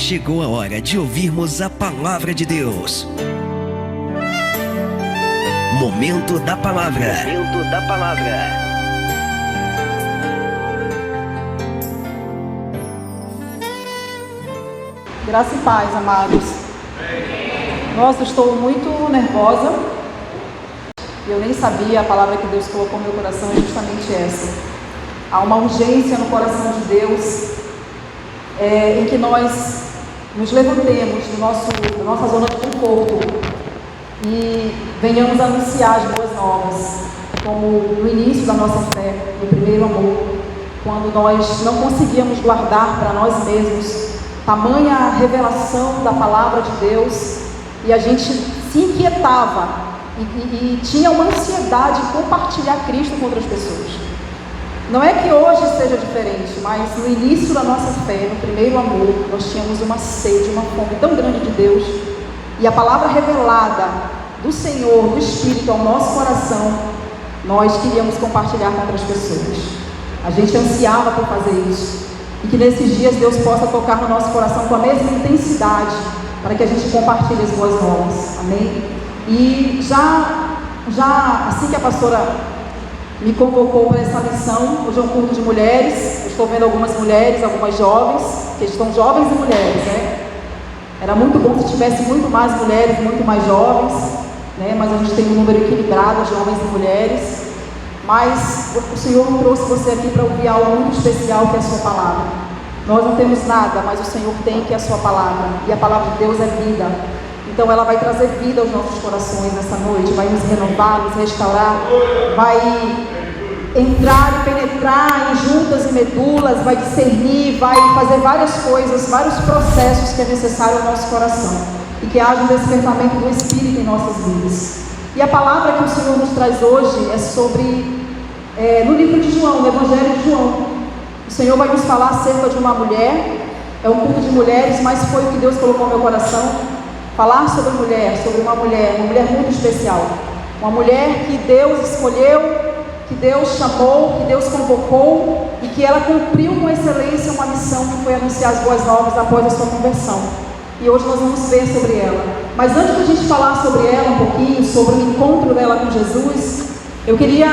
chegou a hora de ouvirmos a Palavra de Deus. Momento da Palavra. Momento da Palavra. Graça e paz, amados. Nossa, eu estou muito nervosa. Eu nem sabia, a palavra que Deus colocou no meu coração é justamente essa. Há uma urgência no coração de Deus em que nós nos levantemos da nossa zona de conforto e venhamos anunciar as boas novas, como no início da nossa fé, no primeiro amor, quando nós não conseguíamos guardar para nós mesmos tamanha revelação da palavra de Deus, e a gente se inquietava e tinha uma ansiedade de compartilhar Cristo com outras pessoas. Não é que hoje seja diferente, mas no início da nossa fé, no primeiro amor, nós tínhamos uma sede, uma fome tão grande de Deus, e a palavra revelada do Senhor, do Espírito ao nosso coração, nós queríamos compartilhar com outras pessoas. A gente ansiava por fazer isso, e que nesses dias Deus possa tocar no nosso coração com a mesma intensidade, para que a gente compartilhe as boas novas, amém? E já assim que a pastora me convocou para essa missão, hoje é um culto de mulheres, eu estou vendo algumas mulheres, algumas jovens, que estão jovens e mulheres, né? Era muito bom se tivesse muito mais mulheres, muito mais jovens, né? Mas a gente tem um número equilibrado de homens e mulheres. Mas o Senhor trouxe você aqui para ouvir algo muito especial, que é a sua palavra. Nós não temos nada, mas o Senhor tem, que é a sua palavra, e a palavra de Deus é vida. Então ela vai trazer vida aos nossos corações nessa noite, vai nos renovar, nos restaurar, vai entrar e penetrar em juntas e medulas, vai discernir, vai fazer várias coisas, vários processos que é necessário ao nosso coração, e que haja um despertamento do Espírito em nossas vidas. E a palavra que o Senhor nos traz hoje é sobre, no livro de João, no Evangelho de João. O Senhor vai nos falar acerca de uma mulher, é um culto de mulheres, mas foi o que Deus colocou no meu coração, falar sobre uma mulher muito especial, uma mulher que Deus escolheu, que Deus chamou, que Deus convocou, e que ela cumpriu com excelência uma missão que foi anunciar as boas novas após a sua conversão. E hoje nós vamos ver sobre ela. Mas antes de a gente falar sobre ela um pouquinho, sobre o encontro dela com Jesus, eu queria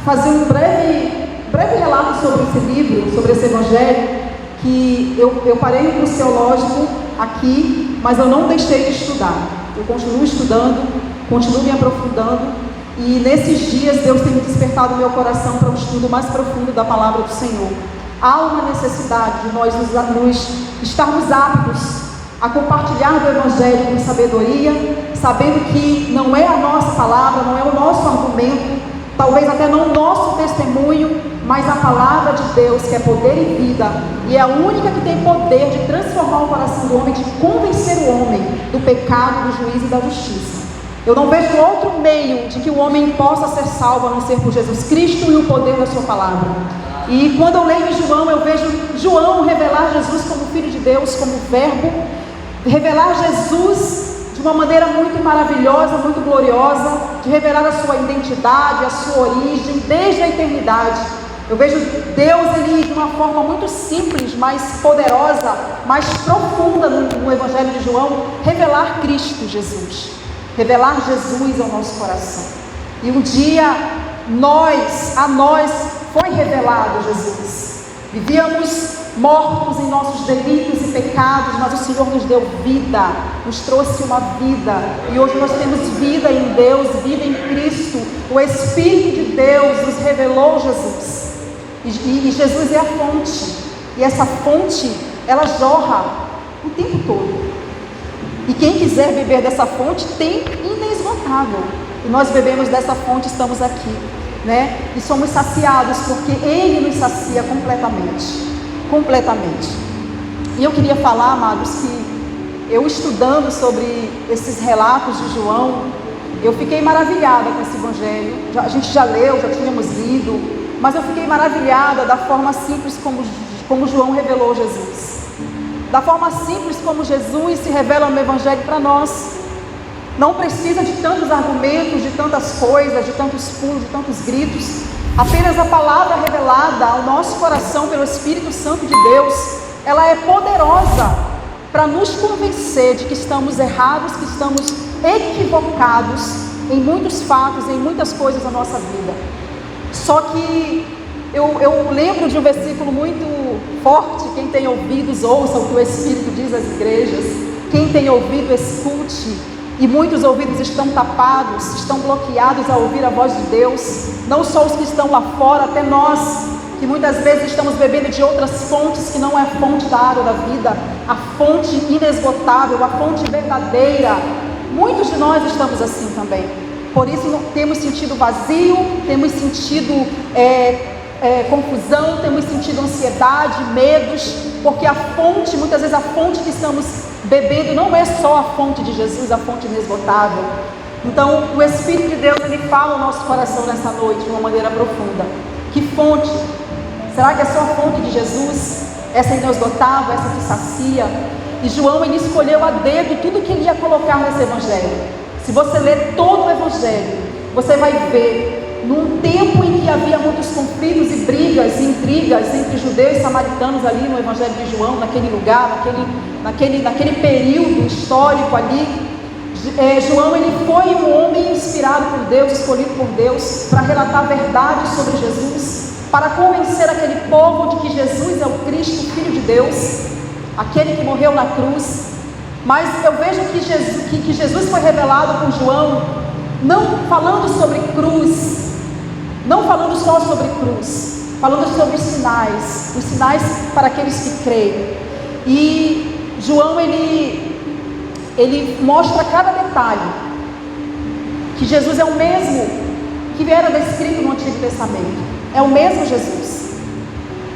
fazer um breve relato sobre esse livro, sobre esse evangelho, que eu parei no curso teológico aqui, mas eu não deixei de estudar. Eu continuo estudando, continuo me aprofundando, e nesses dias Deus tem despertado o meu coração para um estudo mais profundo da palavra do Senhor. Há uma necessidade de nós estarmos aptos a compartilhar do Evangelho com sabedoria, sabendo que não é a nossa palavra, não é o nosso argumento, talvez até não o nosso testemunho, mas a palavra de Deus, que é poder e vida, e é a única que tem poder de transformar o coração do homem, de convencer o homem do pecado, do juízo e da justiça. Eu não vejo outro meio de que o homem possa ser salvo a não ser por Jesus Cristo e o poder da sua palavra. E quando eu leio em João, eu vejo João revelar Jesus como Filho de Deus, como Verbo, revelar Jesus de uma maneira muito maravilhosa, muito gloriosa, de revelar a sua identidade, a sua origem, desde a eternidade. Eu vejo Deus de uma forma muito simples, mais poderosa, mais profunda no Evangelho de João, revelar Cristo Jesus, revelar Jesus ao nosso coração. E um dia a nós foi revelado Jesus. Vivíamos mortos em nossos delitos e pecados, mas o Senhor nos deu vida, nos trouxe uma vida, e hoje nós temos vida em Deus, vida em Cristo. O Espírito de Deus nos revelou Jesus, e Jesus é a fonte, e essa fonte, ela jorra o tempo todo, e quem quiser beber dessa fonte tem inesgotável, e nós bebemos dessa fonte, estamos aqui, né? E somos saciados, porque Ele nos sacia completamente. E eu queria falar, amados, que eu estudando sobre esses relatos de João, eu fiquei maravilhada com esse evangelho. A gente já leu, já tínhamos lido, mas eu fiquei maravilhada da forma simples como João revelou Jesus, da forma simples como Jesus se revela no evangelho para nós. Não precisa de tantos argumentos, de tantas coisas, de tantos pulos, de tantos gritos. Apenas a palavra revelada ao nosso coração pelo Espírito Santo de Deus, ela é poderosa para nos convencer de que estamos errados, que estamos equivocados em muitos fatos, em muitas coisas da nossa vida. Só que eu lembro de um versículo muito forte: quem tem ouvidos, ouça o que o Espírito diz às igrejas. Quem tem ouvido, escute. E muitos ouvidos estão tapados, estão bloqueados a ouvir a voz de Deus. Não só os que estão lá fora, até nós, que muitas vezes estamos bebendo de outras fontes que não é a fonte da água da vida, a fonte inesgotável, a fonte verdadeira. Muitos de nós estamos assim também. Por isso temos sentido vazio, temos sentido confusão, temos sentido ansiedade, medos, porque a fonte, muitas vezes a fonte que estamos bebendo não é só a fonte de Jesus, a fonte inesgotável. Então o Espírito de Deus, ele fala ao nosso coração nessa noite de uma maneira profunda. Que fonte? Será que é só a fonte de Jesus? Essa inesgotável, essa que sacia? E João, ele escolheu a dedo tudo que ele ia colocar nesse evangelho. Se você ler todo o evangelho, você vai ver, num tempo em que havia muitos conflitos e brigas e intrigas entre judeus e samaritanos ali no evangelho de João, naquele lugar, naquele período histórico ali, João, ele foi um homem inspirado por Deus, escolhido por Deus, para relatar verdades sobre Jesus, para convencer aquele povo de que Jesus é o Cristo, Filho de Deus, aquele que morreu na cruz. Mas eu vejo que Jesus foi revelado por João, não falando sobre cruz, não falando só sobre cruz, falando sobre os sinais para aqueles que creem. E João, ele mostra cada detalhe, que Jesus é o mesmo que era descrito no Antigo Testamento, é o mesmo Jesus.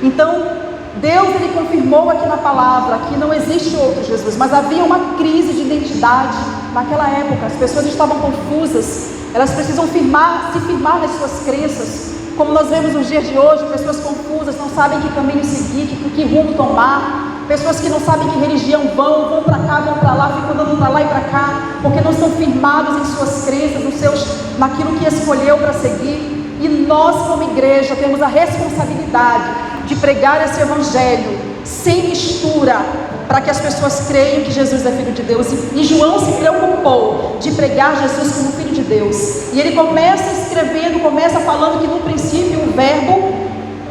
Então Deus, ele confirmou aqui na palavra que não existe outro Jesus, mas havia uma crise de identidade naquela época. As pessoas estavam confusas, elas precisam se firmar nas suas crenças, como nós vemos nos dias de hoje, pessoas confusas, não sabem que caminho seguir, que rumo tomar, pessoas que não sabem que religião vão para cá, vão para lá, ficam andando para lá e para cá, porque não estão firmados em suas crenças, naquilo que escolheu para seguir. E nós, como igreja, temos a responsabilidade de pregar esse evangelho sem mistura, para que as pessoas creiam que Jesus é Filho de Deus. E João se preocupou de pregar Jesus como Filho de Deus. E ele começa escrevendo, começa falando que no princípio o verbo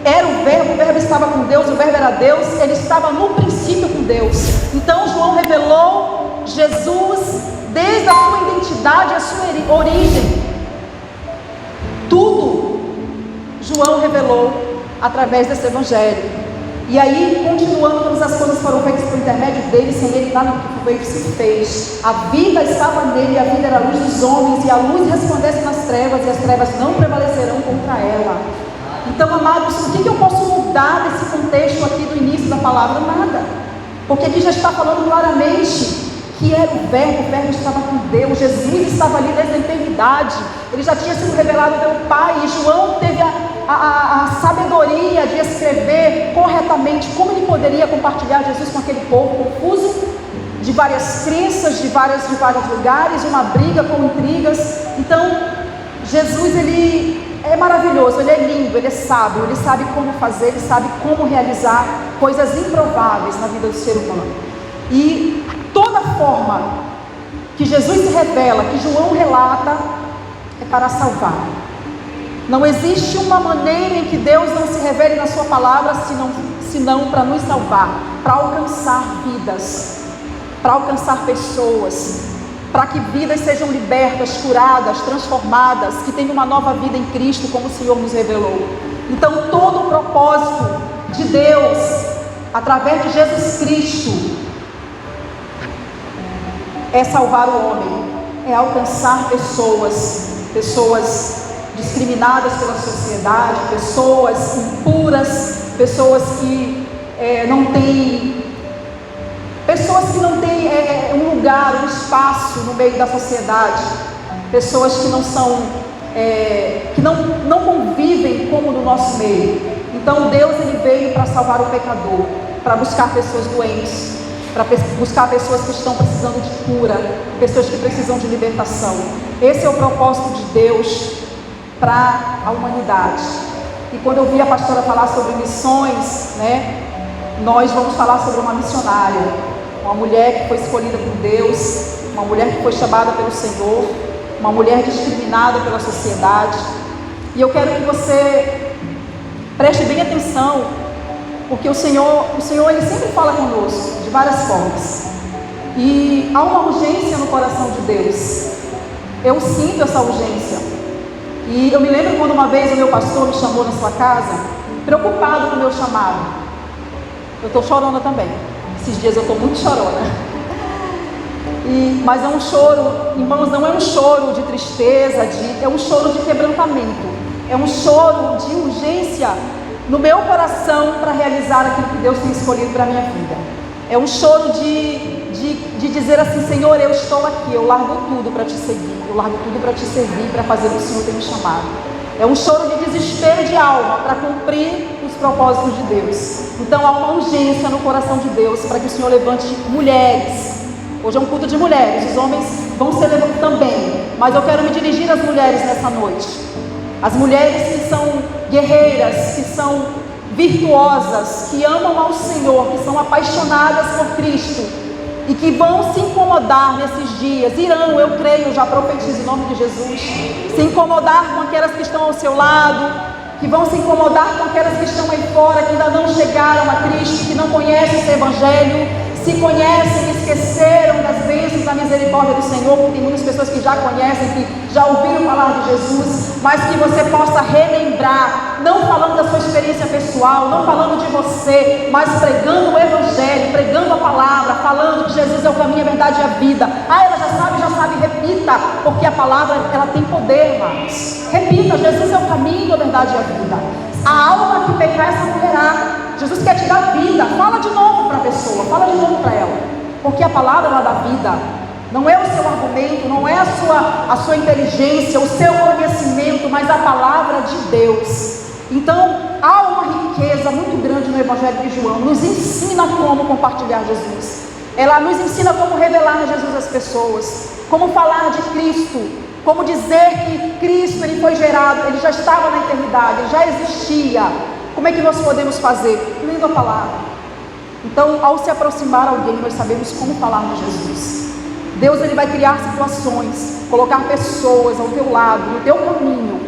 era o verbo estava com Deus, o verbo era Deus, ele estava no princípio com Deus. Então João revelou Jesus desde a sua identidade, a sua origem. Tudo João revelou através desse evangelho. E aí, continuando, todas as coisas foram feitas por intermédio dele, sem ele nada do que veio se fez. A vida estava nele, e a vida era a luz dos homens, e a luz resplandece nas trevas, e as trevas não prevalecerão contra ela. Então, amados, o que eu posso mudar desse contexto aqui do início da palavra? Nada, porque aqui já está falando claramente que era o verbo estava com Deus, Jesus estava ali desde a eternidade, ele já tinha sido revelado pelo Pai, e João teve a sabedoria de escrever corretamente como ele poderia compartilhar Jesus com aquele povo confuso, de várias crenças, de vários lugares, de uma briga com intrigas. Então, Jesus, ele é maravilhoso, ele é lindo, ele é sábio, ele sabe como fazer, ele sabe como realizar coisas improváveis na vida do ser humano. E toda forma que Jesus se revela, que João relata, é para salvar. Não existe uma maneira em que Deus não se revele na sua palavra, senão para nos salvar, para alcançar vidas, para alcançar pessoas, para que vidas sejam libertas, curadas, transformadas, que tenham uma nova vida em Cristo, como o Senhor nos revelou. Então todo o propósito de Deus, através de Jesus Cristo, é salvar o homem, é alcançar pessoas discriminadas pela sociedade, pessoas impuras, pessoas que não têm um lugar, um espaço no meio da sociedade, pessoas que não são, que não convivem como no nosso meio. Então Deus, ele veio para salvar o pecador, para buscar pessoas doentes, para buscar pessoas que estão precisando de cura, pessoas que precisam de libertação. Esse é o propósito de Deus para a humanidade. E quando eu vi a pastora falar sobre missões, nós vamos falar sobre uma missionária, uma mulher que foi escolhida por Deus, uma mulher que foi chamada pelo Senhor, uma mulher discriminada pela sociedade. E eu quero que você preste bem atenção, porque o Senhor ele sempre fala conosco de várias formas. E há uma urgência no coração de Deus. Eu sinto essa urgência. E eu me lembro quando uma vez o meu pastor me chamou na sua casa, preocupado com o meu chamado. Eu estou chorona também. Esses dias eu estou muito chorona. Mas é um choro, irmãos, não é um choro de tristeza, é um choro de quebrantamento. É um choro de urgência no meu coração para realizar aquilo que Deus tem escolhido para a minha vida. É um choro de dizer assim: Senhor, eu estou aqui, eu largo tudo para te seguir, eu largo tudo para te servir, para fazer o que o Senhor tem me chamado. É um choro de desespero de alma para cumprir os propósitos de Deus. Então há uma urgência no coração de Deus para que o Senhor levante mulheres. Hoje é um culto de mulheres, os homens vão ser levantados também, mas eu quero me dirigir às mulheres nessa noite. As mulheres que são guerreiras, que são virtuosas, que amam ao Senhor, que são apaixonadas por Cristo e que vão se incomodar nesses dias, irão, eu creio, já profetizo em nome de Jesus, se incomodar com aquelas que estão ao seu lado, que vão se incomodar com aquelas que estão aí fora, que ainda não chegaram a Cristo, que não conhecem esse Evangelho, se conhecem, esqueceram das bênçãos da misericórdia do Senhor, porque tem muitas pessoas que já conhecem, que já ouviram falar de Jesus, mas que você possa relembrar, não falando da sua experiência pessoal, não falando de você, mas pregando o Evangelho, pregando a palavra, falando que Jesus é o caminho, a verdade e a vida. Ela já sabe, repita, porque a palavra, ela tem poder, irmãos. Repita: Jesus é o caminho, a verdade e a vida. A alma que pecar, essa mulherada. Jesus quer te dar vida. Fala de novo para a pessoa, fala de novo para ela, porque a palavra, ela dá vida. Não é o seu argumento, não é a sua inteligência, o seu conhecimento, mas a palavra de Deus. Então há uma riqueza muito grande no Evangelho de João. Nos ensina como compartilhar Jesus. Ela nos ensina como revelar Jesus às pessoas, como falar de Cristo, como dizer que Cristo, ele foi gerado, ele já estava na eternidade, ele já existia. Como é que nós podemos fazer? Lendo a palavra. Então, ao se aproximar alguém, nós sabemos como falar de Jesus. Deus, ele vai criar situações, colocar pessoas ao teu lado, no teu caminho,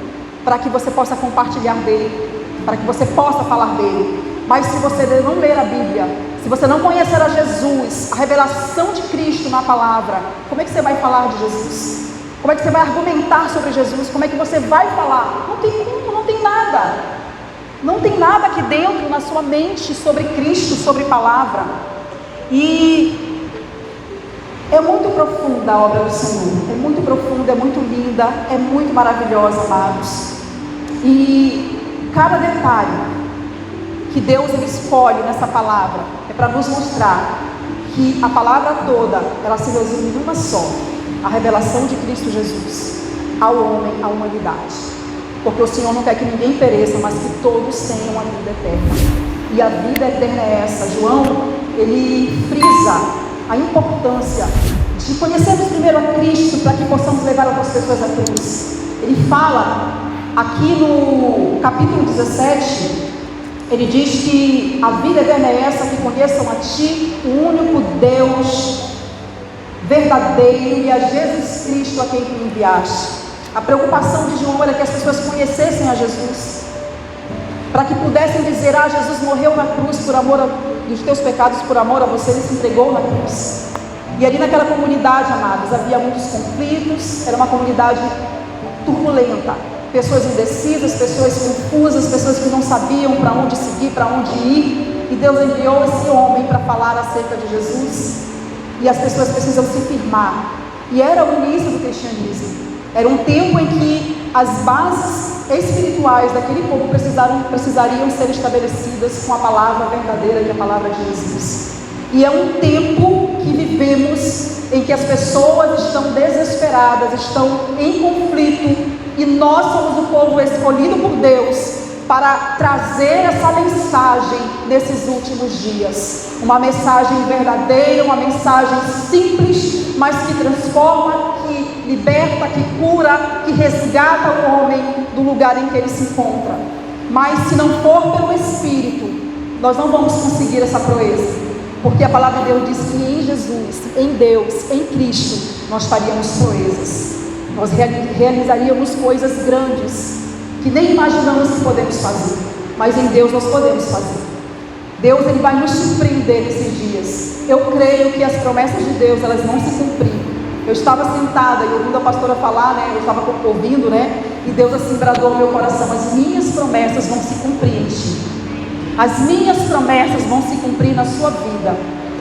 para que você possa compartilhar dele, para que você possa falar dele. Mas se você não ler a Bíblia, se você não conhecer a Jesus, a revelação de Cristo na palavra, como é que você vai falar de Jesus? Como é que você vai argumentar sobre Jesus? Como é que você vai falar? Não tem como, não tem nada. Não tem nada aqui dentro na sua mente sobre Cristo, sobre palavra. E é muito profunda a obra do Senhor. É muito profunda, é muito linda, é muito maravilhosa, amados. E cada detalhe que Deus, ele escolhe nessa palavra é para nos mostrar que a palavra toda, ela se resume em uma só: a revelação de Cristo Jesus ao homem, à humanidade. Porque o Senhor não quer que ninguém pereça, mas que todos tenham a vida eterna. E a vida eterna é essa. João, ele frisa a importância de conhecermos primeiro a Cristo, para que possamos levar outras pessoas à cruz. Ele fala aqui no capítulo 17, ele diz que a vida eterna é essa: que conheçam a Ti, o único Deus verdadeiro, e a Jesus Cristo, a quem Tu enviaste. A preocupação de João era que as pessoas conhecessem a Jesus, para que pudessem dizer: ah, Jesus morreu na cruz por amor dos teus pecados, por amor a você, ele se entregou na cruz. E ali naquela comunidade, amados, havia muitos conflitos, era uma comunidade turbulenta, pessoas indecisas, pessoas confusas, pessoas que não sabiam para onde seguir, para onde ir. E Deus enviou esse homem para falar acerca de Jesus, e as pessoas precisam se firmar. E era o início do cristianismo. Era um tempo em que as bases espirituais daquele povo precisariam ser estabelecidas com a palavra verdadeira, que é a palavra de Jesus. E é um tempo que vivemos em que as pessoas estão desesperadas, estão em conflito, e nós somos o povo escolhido por Deus para trazer essa mensagem nesses últimos dias. Uma mensagem verdadeira, uma mensagem simples, mas que transforma, que liberta, que cura, que resgata o homem do lugar em que ele se encontra. Mas se não for pelo Espírito, nós não vamos conseguir essa proeza. Porque a palavra de Deus diz que em Jesus, em Deus, em Cristo, nós faríamos proezas. Nós realizaríamos coisas grandes que nem imaginamos que podemos fazer, mas em Deus nós podemos fazer. Deus, Ele vai nos surpreender nesses dias. Eu creio que as promessas de Deus, elas vão se cumprir. Eu estava sentada e ouvindo a pastora falar, né? Eu estava ouvindo, né? E Deus assim bradou no meu coração: as minhas promessas vão se cumprir em ti. As minhas promessas vão se cumprir na sua vida.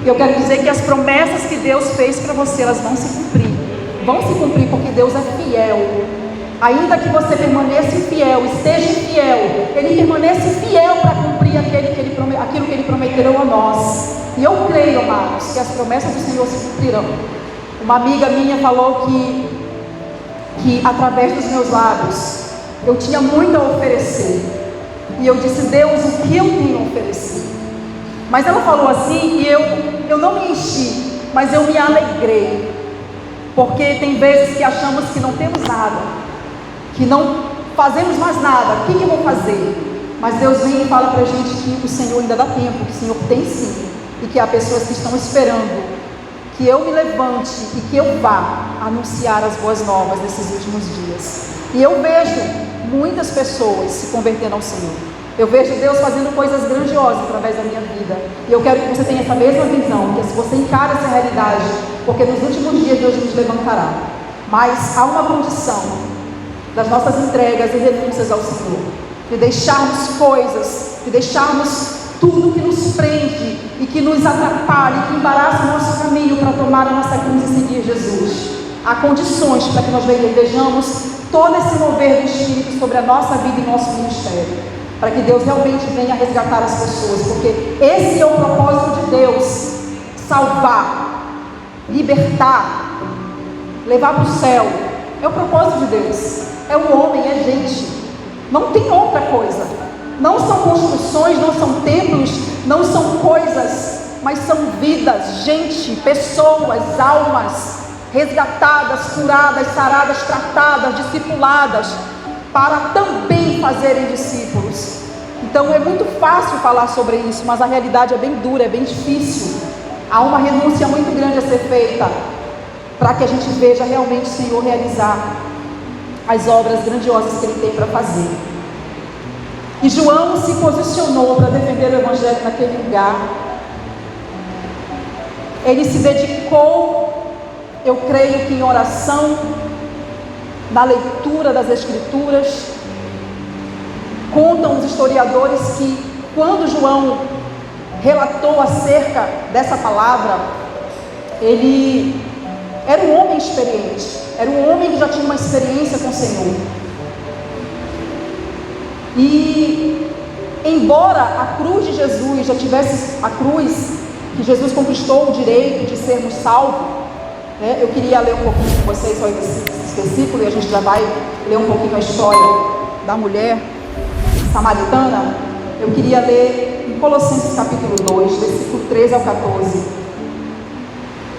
E eu quero dizer que as promessas que Deus fez para você, elas vão se cumprir. Vão se cumprir porque Deus é fiel. Ainda que você permaneça infiel, esteja infiel, Ele permanece fiel para cumprir aquilo que Ele prometeu a nós. E eu creio, amados, que as promessas do Senhor se cumprirão. Uma amiga minha falou que através dos meus lábios eu tinha muito a oferecer. E eu disse: Deus, o que eu tenho a oferecer? Mas ela falou assim, e eu não me enchi, mas eu me alegrei. Porque tem vezes que achamos que não temos nada, que não fazemos mais nada. O que eu vou fazer? Mas Deus vem e fala para a gente que o Senhor ainda dá tempo, que o Senhor tem sim, e que há pessoas que estão esperando que eu me levante e que eu vá anunciar as boas novas nesses últimos dias. E eu vejo muitas pessoas se convertendo ao Senhor. Eu vejo Deus fazendo coisas grandiosas através da minha vida. E eu quero que você tenha essa mesma visão, que você encare essa realidade, porque nos últimos dias Deus nos levantará. Mas há uma condição das nossas entregas e renúncias ao Senhor, de deixarmos coisas, de deixarmos tudo que nos prende e que nos atrapalha, que embaraça o nosso caminho para tomar a nossa cruz e seguir Jesus. Há condições para que nós vejamos todo esse mover do Espírito sobre a nossa vida e nosso ministério, para que Deus realmente venha resgatar as pessoas, porque esse é o propósito de Deus: salvar, libertar, levar para o céu. É o propósito de Deus. É o homem, é gente, não tem outra coisa. Não são construções, não são templos, não são coisas, mas são vidas, gente, pessoas, almas resgatadas, curadas, saradas, tratadas, discipuladas, para também fazerem discípulos. Então é muito fácil falar sobre isso, mas a realidade é bem dura, é bem difícil. Há uma renúncia muito grande a ser feita para que a gente veja realmente o Senhor realizar as obras grandiosas que Ele tem para fazer. E João se posicionou para defender o Evangelho naquele lugar. Ele se dedicou, eu creio que em oração, na leitura das Escrituras. Contam os historiadores que quando João relatou acerca dessa palavra, ele era um homem experiente, era um homem que já tinha uma experiência com o Senhor. E embora a cruz de Jesus já tivesse, a cruz que Jesus conquistou o direito de sermos salvos, né? Eu queria ler um pouquinho com vocês só esse versículo, e a gente já vai ler um pouquinho a história da mulher samaritana. Eu queria ler em Colossenses capítulo 2, versículo 13 ao 14.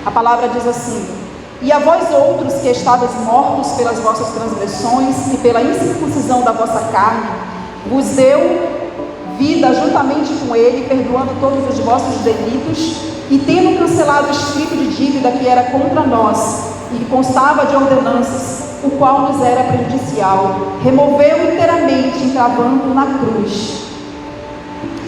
A palavra diz assim: e a vós outros que estáveis mortos pelas vossas transgressões e pela incircuncisão da vossa carne, vos deu vida juntamente com ele, perdoando todos os vossos delitos, e tendo cancelado o escrito de dívida que era contra nós, e que constava de ordenanças, o qual nos era prejudicial, removeu inteiramente, encravando na cruz,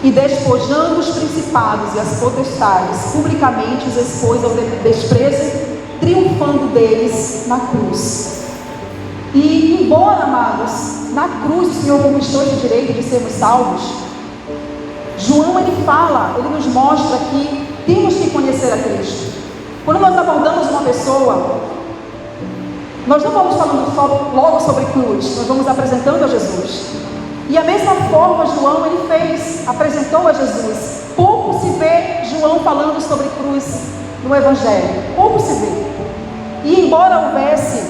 e despojando os principados e as potestades, publicamente os expôs ao desprezo, triunfando deles na cruz. E embora, amados, na cruz o Senhor conquistou esse direito de sermos salvos, João ele fala, ele nos mostra que temos que conhecer a Cristo. Quando nós abordamos uma pessoa, nós não vamos falando só logo sobre cruz, nós vamos apresentando a Jesus. E a mesma forma João ele fez, apresentou a Jesus. Pouco se vê João falando sobre cruz no Evangelho, pouco se vê. E embora houvesse,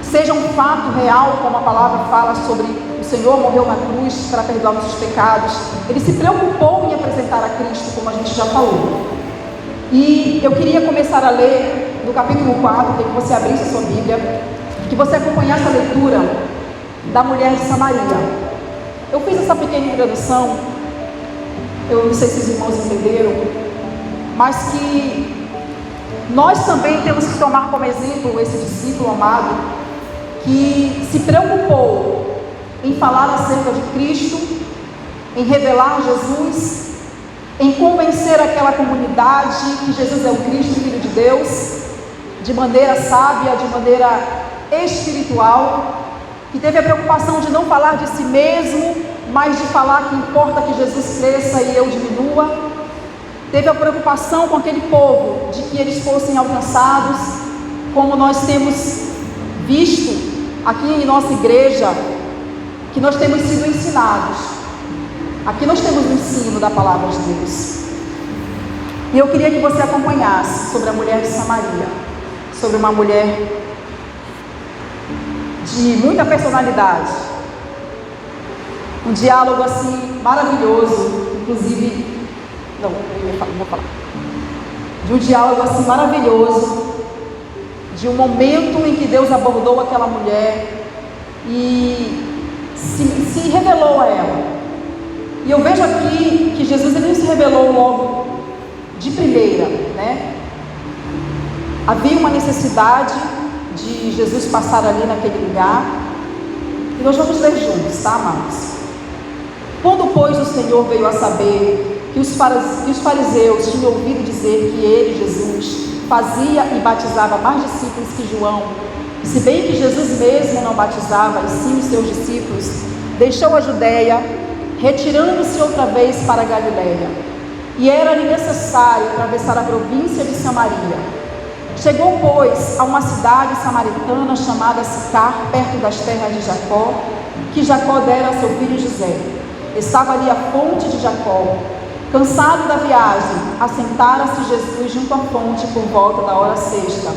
seja um fato real, como a palavra fala sobre o Senhor morreu na cruz para perdoar nossos pecados, ele se preocupou em apresentar a Cristo, como a gente já falou. E eu queria começar a ler no capítulo 4, que você abrisse a sua Bíblia, que você acompanhasse a leitura da mulher de Samaria. Eu fiz essa pequena introdução, eu não sei se os irmãos entenderam, mas que nós também temos que tomar como exemplo esse discípulo amado, que se preocupou em falar acerca de Cristo, em revelar Jesus, em convencer aquela comunidade que Jesus é o Cristo, Filho de Deus, de maneira sábia, de maneira espiritual, que teve a preocupação de não falar de si mesmo, mas de falar que importa que Jesus cresça e eu diminua. Teve a preocupação com aquele povo, de que eles fossem alcançados, como nós temos visto aqui em nossa igreja, que nós temos sido ensinados. Aqui nós temos o ensino da palavra de Deus. E eu queria que você acompanhasse sobre a mulher de Samaria, sobre uma mulher de muita personalidade, um diálogo assim maravilhoso, inclusive, não vou falar, de um diálogo assim maravilhoso, de um momento em que Deus abordou aquela mulher e se revelou a ela. E eu vejo aqui que Jesus ele não se revelou logo de primeira, né? Havia uma necessidade de Jesus passar ali naquele lugar, e nós vamos ler juntos, tá, amados? Quando, pois, o Senhor veio a saber que os fariseus tinham ouvido dizer que ele, Jesus, fazia e batizava mais discípulos que João, e se bem que Jesus mesmo não batizava, e sim os seus discípulos, deixou a Judeia, retirando-se outra vez para a Galileia, e era-lhe necessário atravessar a província de Samaria. Chegou, pois, a uma cidade samaritana chamada Sicar, perto das terras de Jacó, que Jacó dera a seu filho José. Estava ali a fonte de Jacó. Cansado da viagem, assentara-se Jesus junto à fonte por volta da hora sexta.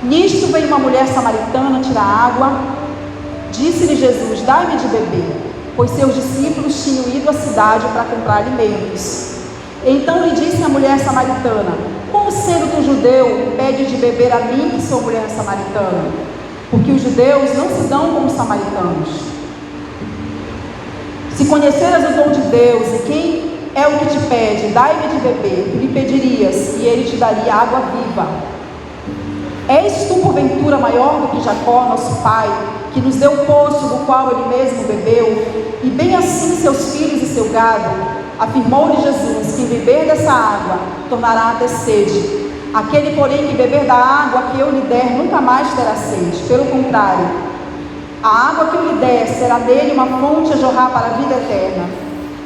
Nisto veio uma mulher samaritana tirar água. Disse-lhe Jesus: dai-me de beber, pois seus discípulos tinham ido à cidade para comprar alimentos. Então lhe disse a mulher samaritana: como sendo tu judeu, pede de beber a mim, que sou mulher samaritana? Porque os judeus não se dão com os samaritanos. Se conheceras o dom de Deus e quem é o que te pede, dai-me de beber, tu lhe pedirias, e ele te daria água viva. És tu porventura maior do que Jacó, nosso pai, que nos deu o poço do qual ele mesmo bebeu, e bem assim seus filhos e seu gado? Afirmou-lhe Jesus: quem beber dessa água tornará a ter sede. Aquele, porém, que beber da água que eu lhe der nunca mais terá sede. Pelo contrário, a água que eu lhe der será nele uma fonte a jorrar para a vida eterna.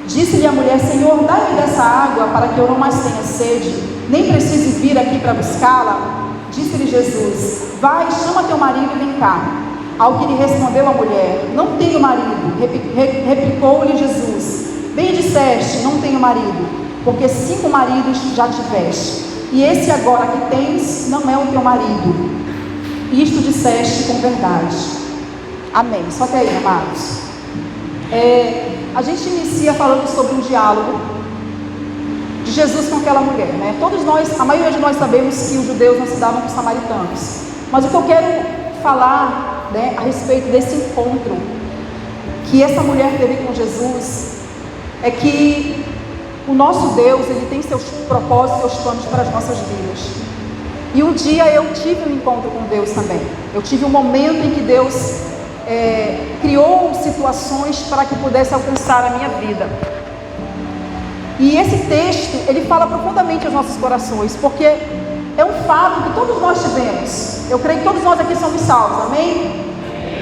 Disse-lhe a mulher: Senhor, dai-me dessa água para que eu não mais tenha sede, nem precise vir aqui para buscá-la. Disse-lhe Jesus: vai, chama teu marido e vem cá. Ao que lhe respondeu a mulher: não tenho marido. Replicou-lhe Jesus: bem disseste, não tenho marido, porque 5 maridos já tiveste, e esse agora que tens não é o teu marido. Isto disseste com verdade. Amém. Só que aí, amados, a gente inicia falando sobre um diálogo de Jesus com aquela mulher, né? Todos nós, a maioria de nós sabemos que os judeus não se davam com os samaritanos, mas o que eu quero falar, né, a respeito desse encontro que essa mulher teve com Jesus, é que o nosso Deus, ele tem seus propósitos, seus planos para as nossas vidas. E um dia eu tive um encontro com Deus também. Eu tive um momento em que Deus criou situações para que pudesse alcançar a minha vida. E esse texto, ele fala profundamente aos nossos corações, porque é um fato que todos nós tivemos. Eu creio que todos nós aqui somos salvos, amém?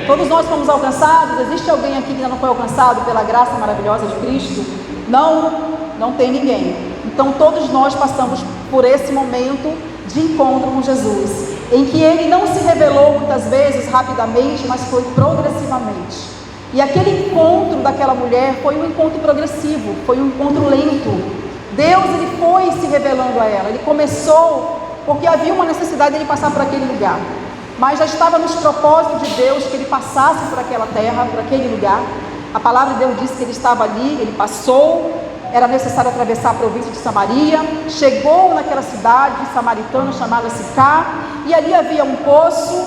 Todos nós fomos alcançados. Existe alguém aqui que ainda não foi alcançado pela graça maravilhosa de Cristo? Não tem ninguém. Então todos nós passamos por esse momento de encontro com Jesus, em que Ele não se revelou muitas vezes rapidamente, mas foi progressivamente. E aquele encontro daquela mulher foi um encontro progressivo, foi um encontro lento. Deus, ele foi se revelando a ela. Ele começou porque havia uma necessidade de ele passar por aquele lugar, mas já estava nos propósitos de Deus que ele passasse por aquela terra, por aquele lugar. A palavra de Deus diz que ele estava ali, ele passou. Era necessário atravessar a província de Samaria. Chegou naquela cidade samaritana chamada Sicar, e ali havia um poço,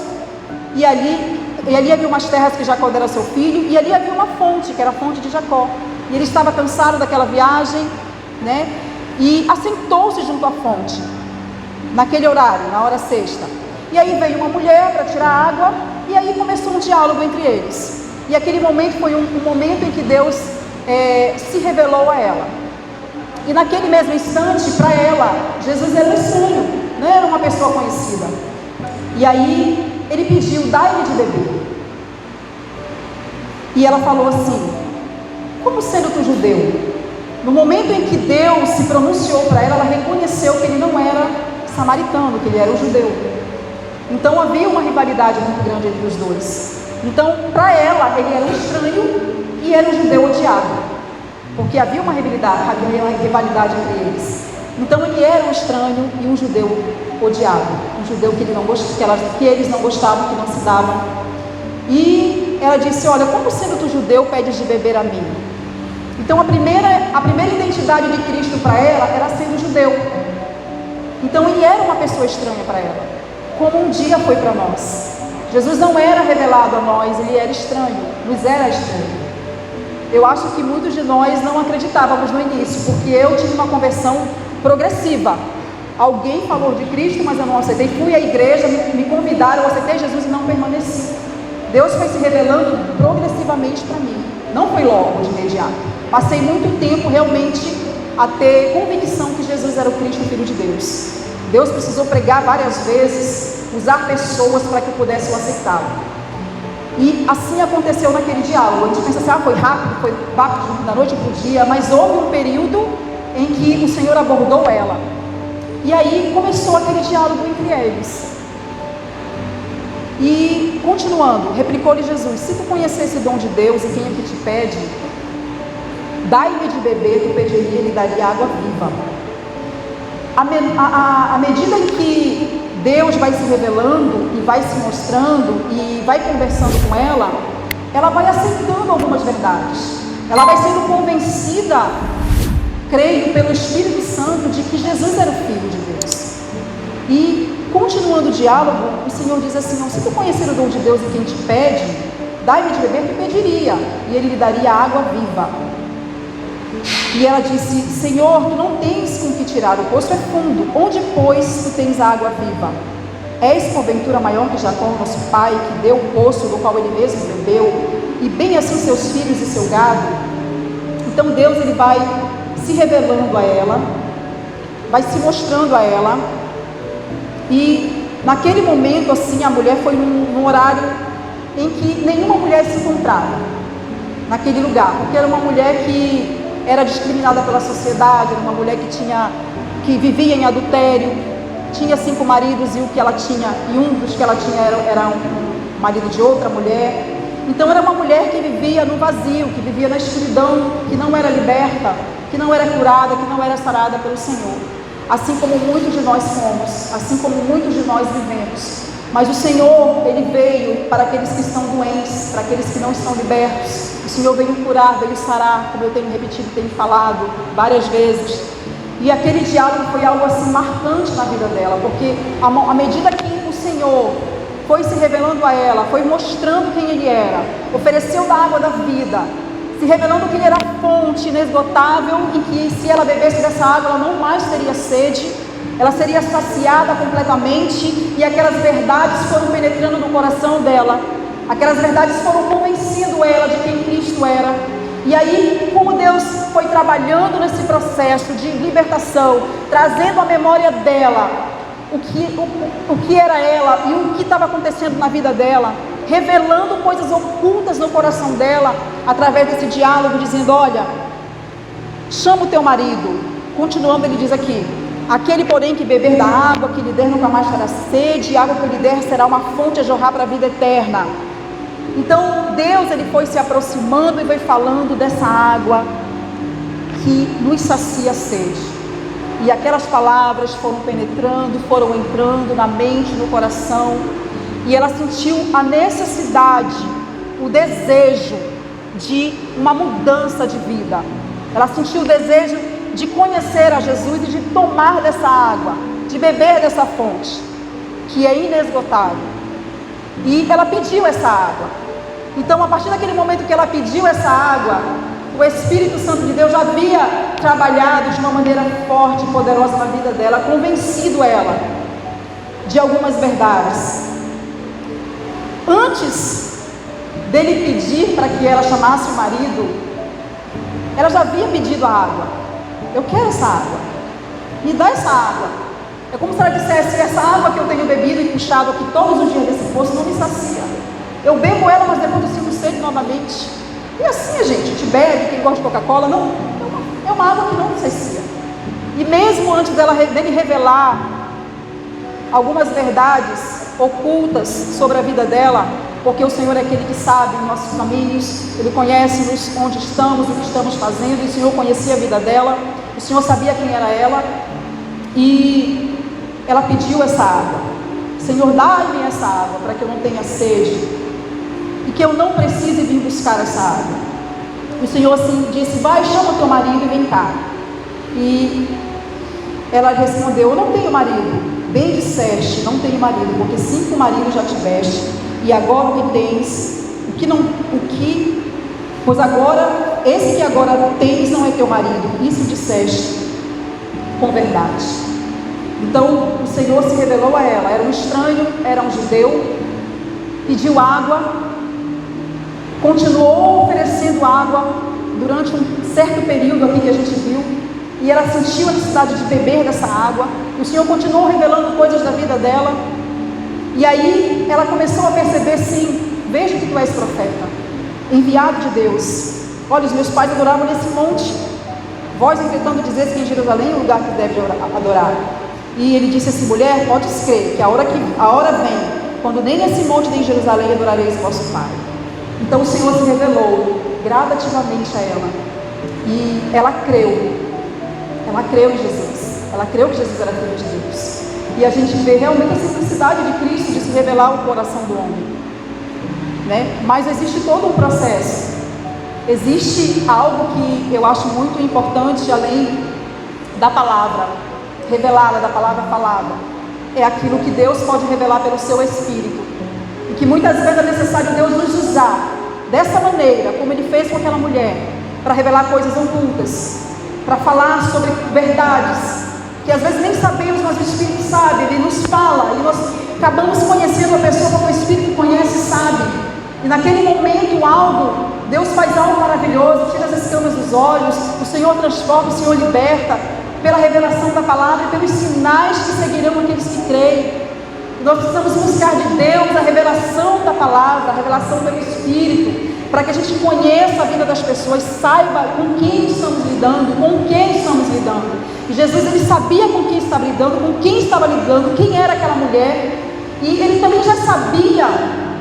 e ali havia umas terras que Jacó dera ao seu filho, e ali havia uma fonte, que era a fonte de Jacó. E ele estava cansado daquela viagem, né? e assentou-se junto à fonte, naquele horário, na hora sexta. E aí veio uma mulher para tirar água, e aí começou um diálogo entre eles. E aquele momento foi um momento em que Deus se revelou a ela. E naquele mesmo instante, para ela, Jesus era um estranho, não era uma pessoa conhecida. E aí ele pediu: dai-me de beber. E ela falou assim: como sendo tu judeu? No momento em que Deus se pronunciou para ela, ela reconheceu que ele não era samaritano, que ele era um judeu. Então havia uma rivalidade muito grande entre os dois. Então, para ela, ele era um estranho e era um judeu odiado, porque havia uma rivalidade entre eles. Então ele era um estranho e um judeu odiado, um judeu que eles não gostavam, que não se davam. E ela disse: olha, como sendo tu judeu, pedes de beber a mim? Então a primeira identidade de Cristo para ela era sendo judeu. Então ele era uma pessoa estranha para ela, como um dia foi para nós. Jesus não era revelado a nós, ele era estranho, nos era estranho. Eu acho que muitos de nós não acreditávamos no início, porque eu tive uma conversão progressiva. Alguém falou de Cristo, mas eu não aceitei. Fui à igreja, me convidaram, eu aceitei Jesus e não permaneci. Deus foi se revelando progressivamente para mim, não foi logo de imediato. Passei muito tempo realmente a ter convicção que Jesus era o Cristo, o Filho de Deus. Deus precisou pregar várias vezes, usar pessoas para que eu pudesse o aceitá-lo. E assim aconteceu naquele diálogo. A gente pensa assim: foi rápido da noite para o dia, mas houve um período em que o Senhor abordou ela. E aí começou aquele diálogo entre eles. E continuando, replicou-lhe Jesus: se tu conhecesse o dom de Deus e quem é que te pede, dai-me de beber, tu pediria, ele daria água viva. À medida em que Deus vai se revelando e vai se mostrando e vai conversando com ela, ela vai aceitando algumas verdades. Ela vai sendo convencida, creio, pelo Espírito Santo, de que Jesus era o Filho de Deus. E continuando o diálogo, o Senhor diz assim: não, se tu conhecer o dom de Deus e quem te pede, dai-me de beber, tu pediria, e ele lhe daria água viva. E ela disse: Senhor, tu não tens com que tirar, o poço é fundo, onde pois tu tens água viva? És porventura maior que Jacó, nosso pai, que deu o poço do qual ele mesmo bebeu, e bem assim seus filhos e seu gado? Então Deus, ele vai se revelando a ela, vai se mostrando a ela. E naquele momento assim, a mulher foi num horário em que nenhuma mulher se encontrava naquele lugar, porque era uma mulher que era discriminada pela sociedade, era uma mulher que vivia em adultério, tinha 5 maridos, e um dos que ela tinha era um marido de outra mulher. Então era uma mulher que vivia no vazio, que vivia na escuridão, que não era liberta, que não era curada, que não era sarada pelo Senhor. Assim como muitos de nós somos, assim como muitos de nós vivemos. Mas o Senhor, ele veio para aqueles que estão doentes, para aqueles que não estão libertos. O Senhor veio curar, veio sarar, como eu tenho repetido, tenho falado várias vezes. E aquele diálogo foi algo assim marcante na vida dela, porque à medida que o Senhor foi se revelando a ela, foi mostrando quem ele era, ofereceu da água da vida, se revelando que ele era a fonte inesgotável, em que se ela bebesse dessa água, ela não mais teria sede, ela seria saciada completamente, e aquelas verdades foram penetrando no coração dela, aquelas verdades foram convencendo ela de quem Cristo era. E aí, como Deus foi trabalhando nesse processo de libertação, trazendo à memória dela o que era ela e o que estava acontecendo na vida dela, revelando coisas ocultas no coração dela, através desse diálogo, dizendo: olha, chama o teu marido. Continuando, ele diz aqui: aquele porém que beber da água que lhe der nunca mais terá sede, e a água que lhe der será uma fonte a jorrar para a vida eterna. Então Deus, ele foi se aproximando e foi falando dessa água que nos sacia a sede. E aquelas palavras foram penetrando, foram entrando na mente, no coração, e ela sentiu a necessidade, o desejo de uma mudança de vida. Ela sentiu o desejo de conhecer a Jesus e de tomar dessa água, de beber dessa fonte, que é inesgotável. E ela pediu essa água. Então, a partir daquele momento que ela pediu essa água, o Espírito Santo de Deus já havia trabalhado de uma maneira forte e poderosa na vida dela, convencido ela de algumas verdades. Antes dele pedir para que ela chamasse o marido, ela já havia pedido a água. Eu quero essa água, me dá essa água. É como se ela dissesse: essa água que eu tenho bebido e puxado aqui todos os dias desse poço não me sacia. Eu bebo ela, mas depois eu sinto sede novamente. E assim, gente, a gente bebe, quem gosta de Coca-Cola, não, é uma água que não nos sacia. E mesmo antes dele revelar algumas verdades ocultas sobre a vida dela, porque o Senhor é aquele que sabe nossos caminhos, Ele conhece-nos onde estamos, o que estamos fazendo, e o Senhor conhecia a vida dela, o Senhor sabia quem era ela, e ela pediu essa água. Senhor, dá-me essa água para que eu não tenha sede, e que eu não precise vir buscar essa água. O Senhor assim disse: vai, chama teu marido e vem cá. E ela respondeu: eu não tenho marido. Bem disseste, não tenho marido, porque 5 maridos já tiveste, e agora o que tens, pois agora, esse que agora tens não é teu marido. Isso disseste com verdade. Então o Senhor se revelou a ela. Era um estranho, era um judeu, pediu água, continuou oferecendo água durante um certo período aqui que a gente viu, e ela sentiu a necessidade de beber dessa água. O Senhor continuou revelando coisas da vida dela, e aí ela começou a perceber: sim, vejo que tu és profeta, enviado de Deus. Olha, os meus pais adoravam nesse monte, vós tentando dizer que em Jerusalém é o lugar que deve adorar. E ele disse assim: mulher, pode crer que a hora vem, quando nem nesse monte nem em Jerusalém adorareis vosso Pai. Então o Senhor se revelou gradativamente a ela, e ela creu em Jesus, ela creu que Jesus era filho de Deus. E a gente vê realmente a simplicidade de Cristo de se revelar ao coração do homem, né? Mas existe todo um processo, existe algo que eu acho muito importante, além da palavra revelada, da palavra falada, é aquilo que Deus pode revelar pelo seu Espírito, e que muitas vezes é necessário Deus nos usar dessa maneira, como Ele fez com aquela mulher, para revelar coisas ocultas, para falar sobre verdades que às vezes nem sabemos, mas o Espírito sabe. Ele nos fala, e nós acabamos conhecendo a pessoa como o Espírito conhece e sabe, e naquele momento Deus faz algo maravilhoso, tira as escamas dos olhos, o Senhor transforma, o Senhor liberta, pela revelação da palavra e pelos sinais que seguirão aqueles que creem. E nós precisamos buscar de Deus a revelação da palavra, a revelação pelo Espírito, para que a gente conheça a vida das pessoas, saiba com quem estamos lidando, com quem estamos lidando. E Jesus, Ele sabia com quem estava lidando, quem era aquela mulher, e Ele também já sabia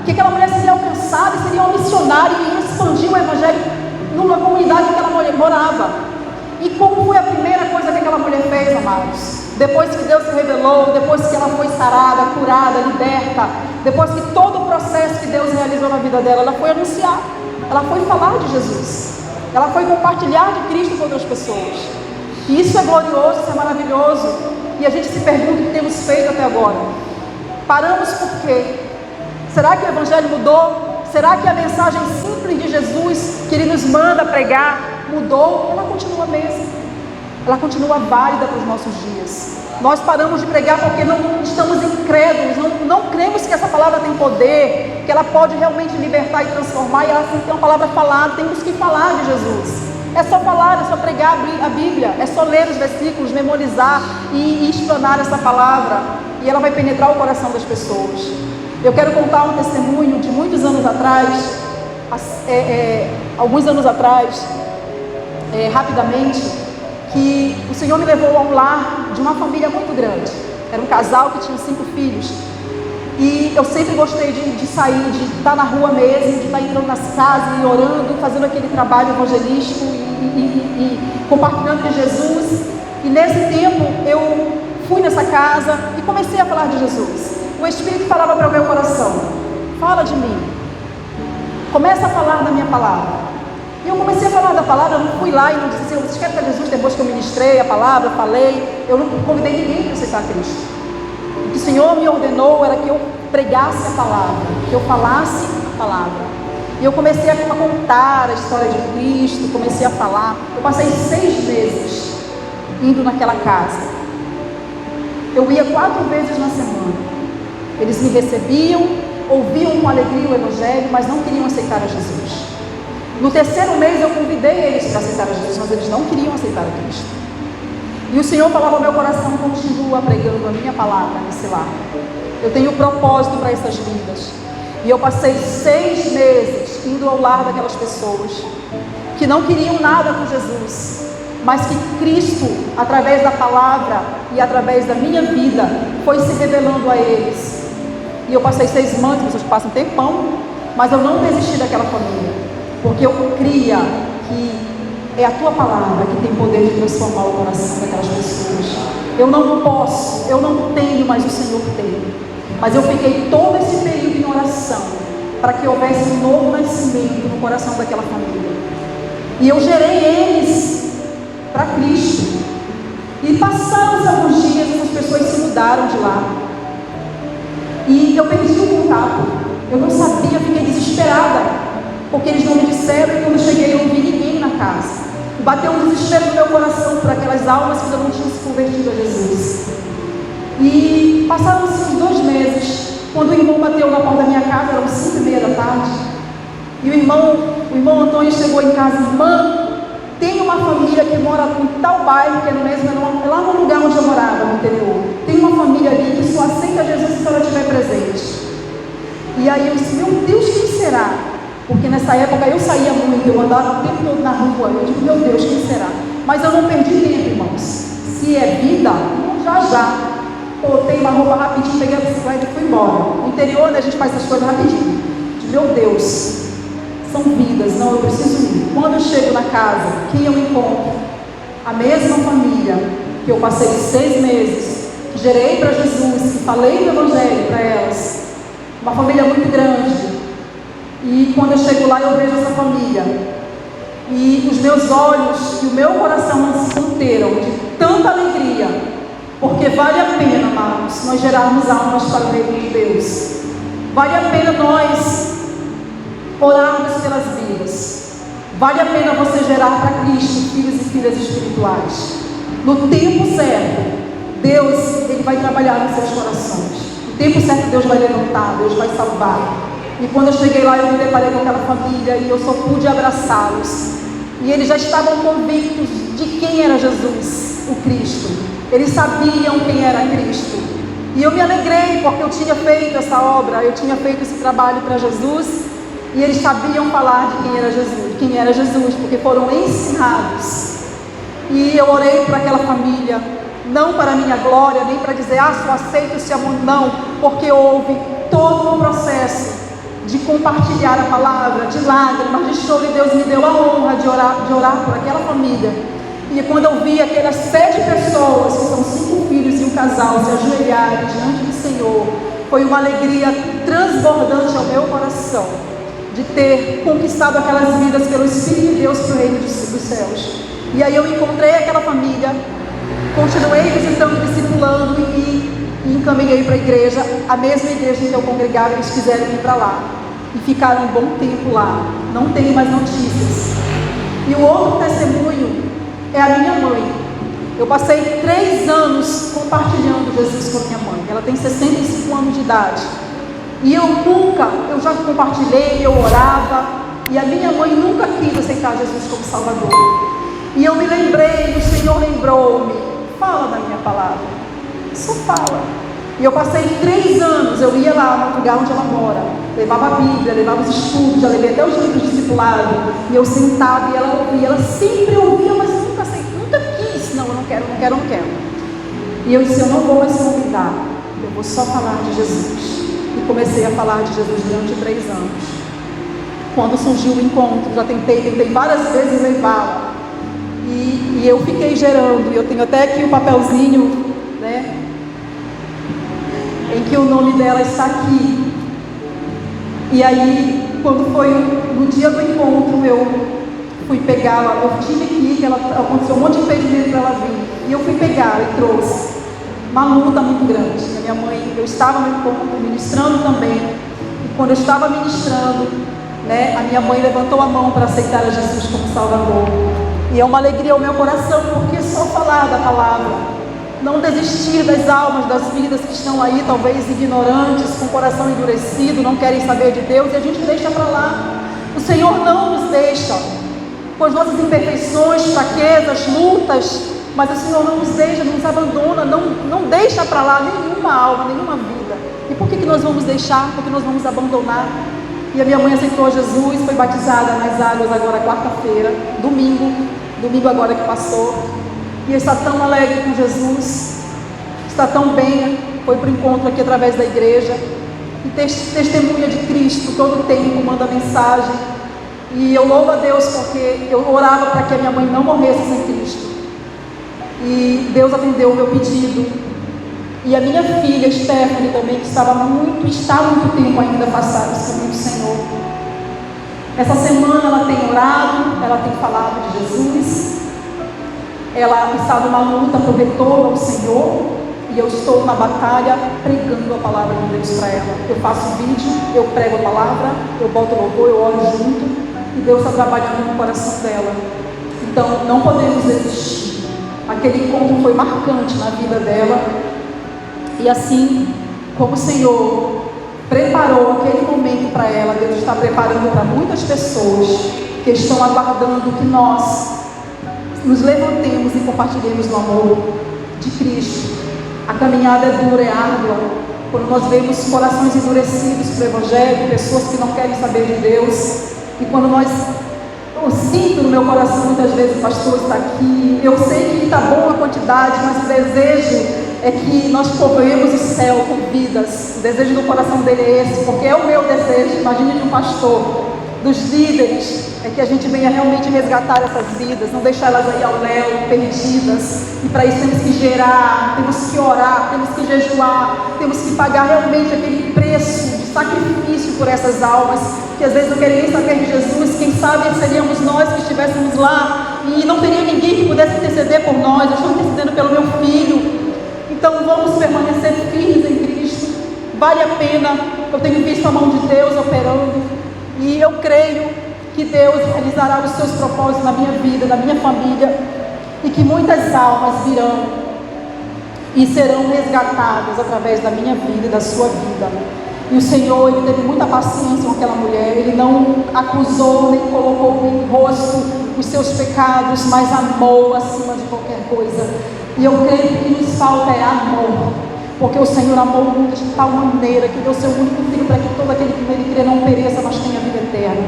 que aquela mulher seria alcançada, seria uma missionária e ia expandir o Evangelho numa comunidade em que ela morava. E como foi a primeira coisa que aquela mulher fez, amados? Depois que Deus se revelou, depois que ela foi sarada, curada, liberta, depois que todo o processo que Deus realizou na vida dela, ela foi anunciar, ela foi falar de Jesus, ela foi compartilhar de Cristo com outras pessoas. E isso é glorioso, isso é maravilhoso. E a gente se pergunta o que temos feito até agora. Paramos por quê? Será que o Evangelho mudou? Será que a mensagem simples de Jesus que Ele nos manda pregar mudou? Ela continua a mesma, ela continua válida para os nossos dias. Nós paramos de pregar porque não estamos incrédulos, não cremos que essa palavra tem poder, que ela pode realmente libertar e transformar, e ela tem uma palavra falada. Temos que falar de Jesus. É só falar, é só pregar a Bíblia, é só ler os versículos, memorizar e explanar essa palavra, e ela vai penetrar o coração das pessoas. Eu quero contar um testemunho de muitos anos atrás, alguns anos atrás, rapidamente, que o Senhor me levou a um lar de uma família muito grande. Era um casal que tinha 5 filhos, e eu sempre gostei de sair, de estar na rua mesmo, de estar entrando nas casas e orando, fazendo aquele trabalho evangelístico e compartilhando de Jesus. E nesse tempo eu fui nessa casa e comecei a falar de Jesus. O Espírito falava para o meu coração: fala de mim, começa a falar da minha palavra. E eu comecei a falar da palavra. Eu não fui lá e não disse assim: vocês querem para Jesus? Depois que eu ministrei a palavra, falei, eu não convidei ninguém para aceitar Cristo. O que o Senhor me ordenou era que eu pregasse a palavra, que eu falasse a palavra. E eu comecei a contar a história de Cristo, comecei a falar. Eu passei 6 meses indo naquela casa. Eu ia 4 vezes na semana. Eles me recebiam, ouviam com alegria o Evangelho, mas não queriam aceitar a Jesus. No 3º mês eu convidei eles para aceitar a Jesus, mas eles não queriam aceitar a Cristo. E o Senhor falava ao meu coração: continua pregando a minha palavra nesse lar. Eu tenho propósito para essas vidas. E eu passei 6 meses indo ao lar daquelas pessoas que não queriam nada com Jesus, mas que Cristo, através da palavra e através da minha vida, foi se revelando a eles. E eu passei 6 meses, vocês passam um tempão, mas eu não desisti daquela família, porque eu cria que é a tua palavra que tem poder de transformar o coração daquelas pessoas. Eu não posso, eu não tenho, mas o Senhor tem. Mas eu fiquei todo esse período em oração para que houvesse um novo nascimento no coração daquela família. E eu gerei eles para Cristo. E passados alguns dias, essas pessoas se mudaram de lá. E eu perdi o contato. Eu não sabia, fiquei desesperada, porque eles não me disseram. E quando eu cheguei, eu não vi ninguém na casa. E bateu um desespero no meu coração por aquelas almas que ainda não tinham se convertido a Jesus. E passaram-se uns 2 meses, quando o irmão bateu na porta da minha casa, eram 5h30 da tarde. E o irmão Antônio chegou em casa: irmã, tem uma família que mora em tal bairro, que é no mesmo, lá no lugar onde eu morava, no interior. Tem uma família ali que só aceita Jesus se ela estiver presente. E aí eu disse: meu Deus, quem será? Porque nessa época eu saía muito, eu andava o tempo todo na rua. Eu digo: meu Deus, quem será? Mas eu não perdi tempo, irmãos. Se é vida, já. Botei uma roupa rapidinho, peguei a bicicleta e fui embora. No interior, né, a gente faz essas coisas rapidinho. Meu Deus, são vidas, não, eu preciso ir. Quando eu chego na casa, quem eu encontro? A mesma família que eu passei 6 meses, que gerei para Jesus, que falei do Evangelho para elas. Uma família muito grande. E quando eu chego lá, eu vejo essa família. E os meus olhos e o meu coração não se conteram de tanta alegria. Porque vale a pena, amados, nós gerarmos almas para o reino de Deus. Vale a pena nós orarmos pelas vidas. Vale a pena você gerar para Cristo filhos e filhas espirituais. No tempo certo, Deus, Ele vai trabalhar nos seus corações. No tempo certo, Deus vai levantar, Deus vai salvar. E quando eu cheguei lá, eu me deparei com aquela família e eu só pude abraçá-los. E eles já estavam convictos de quem era Jesus, o Cristo. Eles sabiam quem era Cristo. E eu me alegrei porque eu tinha feito essa obra, eu tinha feito esse trabalho para Jesus. E eles sabiam falar de quem era Jesus, porque foram ensinados. E eu orei para aquela família, não para a minha glória, nem para dizer: só aceito esse amor, não. Porque houve todo um processo de compartilhar a palavra, de lágrimas, de choro. E Deus me deu a honra de orar por aquela família. E quando eu vi aquelas 7 pessoas, que são 5 filhos e um casal, se ajoelharem diante do Senhor, foi uma alegria transbordante ao meu coração, de ter conquistado aquelas vidas pelo Espírito de Deus para o reino dos céus. E aí eu encontrei aquela família, continuei visitando, discipulando e encaminhei para a igreja, a mesma igreja em que eu congregava. Eles quiseram ir para lá e ficaram um bom tempo lá. Não tenho mais notícias. E o outro testemunho é a minha mãe. Eu passei 3 anos compartilhando Jesus com a minha mãe. Ela tem 65 anos de idade. E eu já compartilhei, eu orava. E a minha mãe nunca quis aceitar Jesus como Salvador. E eu me lembrei, o Senhor lembrou-me: fala da minha palavra. Só fala. E eu passei 3 anos, eu ia lá no lugar onde ela mora, levava a Bíblia, levava os estudos, já levei até os livros de discipulado. E eu sentava e ela ouvia. Ela sempre ouvia, mas nunca quis. Não, eu não quero. E eu disse: eu não vou mais convidar, eu vou só falar de Jesus. E comecei a falar de Jesus durante 3 anos. Quando surgiu o encontro, já tentei várias vezes levá-la. E eu fiquei gerando, e eu tenho até aqui o papelzinho, né, em que o nome dela está aqui. E aí, quando foi no dia do encontro, eu fui pegá-la. Eu tive que ir, que aconteceu um monte de impedimento para ela vir. E eu fui pegá-la e trouxe. Uma luta muito grande. A minha mãe, eu estava no encontro, ministrando também. E quando eu estava ministrando, né? A minha mãe levantou a mão para aceitar a Jesus como Salvador. E é uma alegria ao meu coração, porque só falar da palavra, não desistir das almas, das vidas que estão aí, talvez ignorantes, com o coração endurecido, não querem saber de Deus, e a gente deixa para lá. O Senhor não nos deixa, com as nossas imperfeições, fraquezas, lutas, mas o Senhor não nos deixa, não nos abandona, não deixa para lá nenhuma alma, nenhuma vida. E por que nós vamos deixar? Porque nós vamos abandonar. E a minha mãe aceitou Jesus, foi batizada nas águas agora quarta-feira, domingo agora que passou, e está tão alegre com Jesus, está tão bem, foi para o encontro aqui através da igreja, e testemunha de Cristo todo o tempo, manda mensagem, e eu louvo a Deus porque eu orava para que a minha mãe não morresse sem Cristo, e Deus atendeu o meu pedido. E a minha filha Stephanie também, que está há muito tempo ainda afastada dos caminhos do Senhor. Essa semana ela tem orado, ela tem falado de Jesus, ela está numa luta por retorno ao Senhor, e eu estou na batalha pregando a palavra de Deus para ela. Eu faço vídeo, eu prego a palavra, eu boto louvor, eu oro junto, e Deus está trabalhando no coração dela. Então não podemos desistir. Aquele encontro foi marcante na vida dela, e assim como o Senhor preparou aquele momento para ela, Deus está preparando para muitas pessoas que estão aguardando que nós nos levantemos e compartilhemos o amor de Cristo. A caminhada é dura, é árdua. Quando nós vemos corações endurecidos para o Evangelho, pessoas que não querem saber de Deus, e quando eu sinto no meu coração muitas vezes, o pastor está aqui, eu sei que está boa a quantidade, mas o desejo é que nós povoemos o céu com vidas. O desejo do coração dele é esse, porque é o meu desejo, imagine de um pastor, dos líderes, é que a gente venha realmente resgatar essas vidas, não deixar elas aí ao léu, perdidas. E para isso temos que gerar, temos que orar, temos que jejuar, temos que pagar realmente aquele preço de sacrifício por essas almas, que às vezes não querem nem saber de Jesus. Quem sabe seríamos nós que estivéssemos lá e não teria ninguém que pudesse interceder por nós. Eu estou intercedendo pelo meu filho. Então vamos permanecer firmes em Cristo, vale a pena. Eu tenho visto a mão de Deus operando, e eu creio que Deus realizará os seus propósitos na minha vida, na minha família, e que muitas almas virão e serão resgatadas através da minha vida e da sua vida. E o Senhor, Ele teve muita paciência com aquela mulher, Ele não acusou, nem colocou em rosto os seus pecados, mas amou acima de qualquer coisa. E eu creio que o que nos falta é amor, porque o Senhor amou o mundo de tal maneira que deu seu único filho para que todo aquele que nele crê não pereça, mas tenha vida eterna.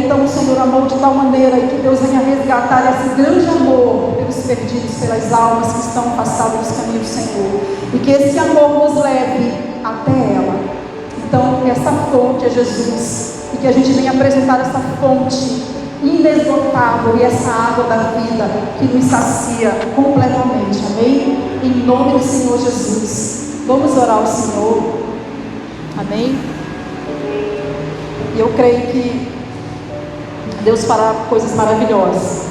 Então o Senhor amou de tal maneira, e que Deus venha resgatar esse grande amor pelos perdidos, pelas almas que estão afastadas dos caminhos do Senhor, e que esse amor nos leve até ela. Então essa fonte é Jesus, e que a gente venha apresentar essa fonte inesgotável e essa água da vida que nos sacia completamente, amém? Em nome do Senhor Jesus, vamos orar ao Senhor, amém? E eu creio que Deus fará coisas maravilhosas.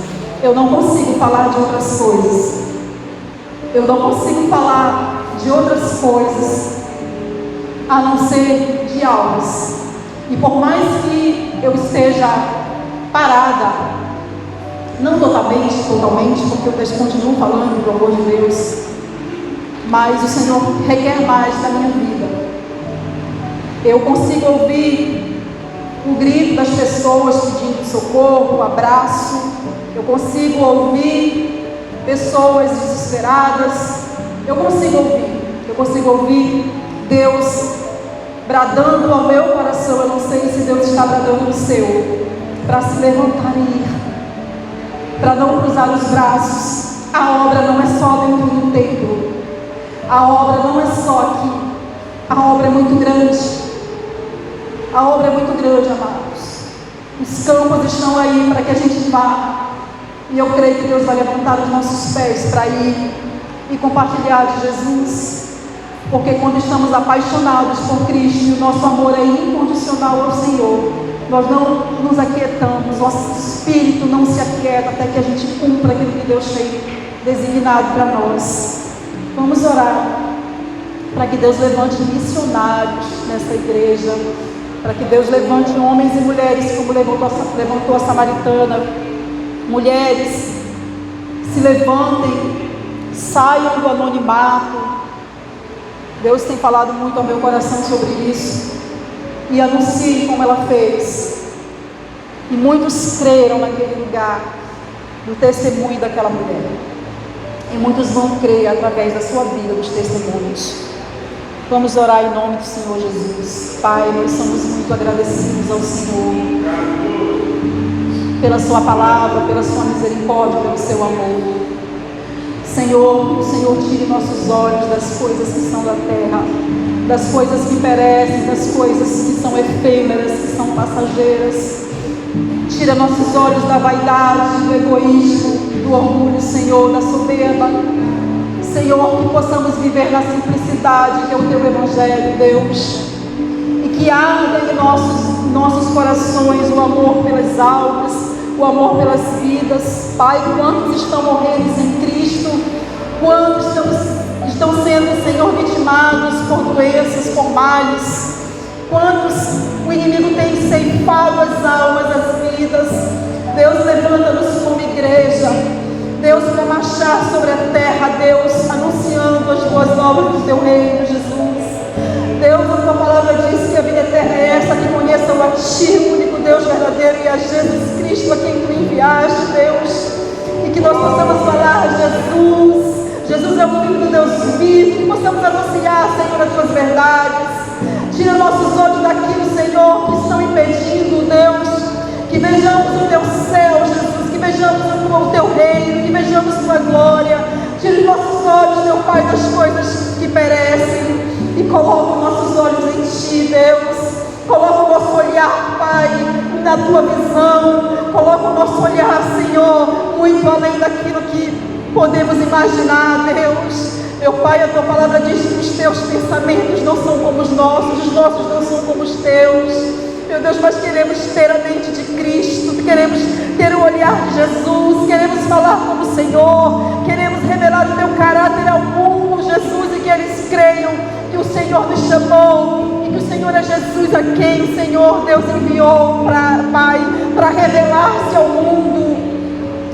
Eu não consigo falar de outras coisas, eu não consigo falar de outras coisas a não ser de almas. E por mais que eu esteja parada, não totalmente, porque eu continuo falando do amor de Deus, mas o Senhor requer mais da minha vida. Eu consigo ouvir o grito das pessoas pedindo socorro, um abraço. Eu consigo ouvir pessoas desesperadas. Eu consigo ouvir Deus bradando ao meu coração. Eu não sei se Deus está bradando no seu, para se levantar e ir, para não cruzar os braços. A obra não é só dentro do templo, a obra não é só aqui, a obra é muito grande, amados. Os campos estão aí para que a gente vá, e eu creio que Deus vai levantar os nossos pés para ir e compartilhar de Jesus, porque quando estamos apaixonados por Cristo e o nosso amor é incondicional ao Senhor, nós não nos aquietamos, nosso espírito não se aquieta até que a gente cumpra aquilo que Deus tem designado para nós. Vamos orar para que Deus levante missionários nessa igreja, para que Deus levante homens e mulheres como levantou a samaritana. Mulheres, se levantem, saiam do anonimato. Deus tem falado muito ao meu coração sobre isso. E anunciem como ela fez. E muitos creram naquele lugar, do testemunho daquela mulher. E muitos vão crer através da sua vida, dos testemunhos. Vamos orar em nome do Senhor Jesus. Pai, nós somos muito agradecidos ao Senhor pela sua palavra, pela sua misericórdia, pelo seu amor. Senhor, o Senhor tire nossos olhos das coisas que são da terra, das coisas que perecem, das coisas que são efêmeras, que são passageiras. Tira nossos olhos da vaidade, do egoísmo, do orgulho, Senhor, da soberba. Senhor, que possamos viver na simplicidade que é o Teu Evangelho, Deus. E que arda em nossos corações o amor pelas almas, o amor pelas vidas. Pai, quantos estão morrendo sem Cristo? Quantos estão sendo, Senhor, vitimados por doenças, por males? Quantos o inimigo tem ceifado as almas, as vidas? Deus, levanta-nos como igreja. Deus, para marchar sobre a terra, Deus, anunciando as boas novas do Teu reino, Jesus. Deus, a Tua palavra diz que a vida eterna é essa, que conheçam a Ti, o único Deus verdadeiro, e a Jesus Cristo, a quem Tu enviaste, Deus. E que nós possamos falar, Jesus é o Filho do Deus vivo, que possamos anunciar, Senhor, as Tuas verdades. Tira nossos olhos daquilo, Senhor, que estão impedindo, Deus, que vejamos o Teu céu, Jesus, que vejamos o Teu reino, que vejamos Tua glória. Tira nossos olhos, meu Pai, das coisas que perecem e coloca nossos olhos em Ti, Deus. Coloca o nosso olhar, Pai, na Tua visão. Coloca o nosso olhar, Senhor, muito além daquilo que podemos imaginar, Deus. Meu Pai, a Tua palavra diz que os Teus pensamentos não são como os nossos não são como os Teus. Meu Deus, nós queremos ter a mente de Cristo, queremos ter o olhar de Jesus, queremos falar como o Senhor, queremos revelar o Teu caráter ao mundo, Jesus, e que eles creiam que o Senhor nos chamou e que o Senhor é Jesus a quem o Senhor Deus enviou, Pai, para revelar-se ao mundo.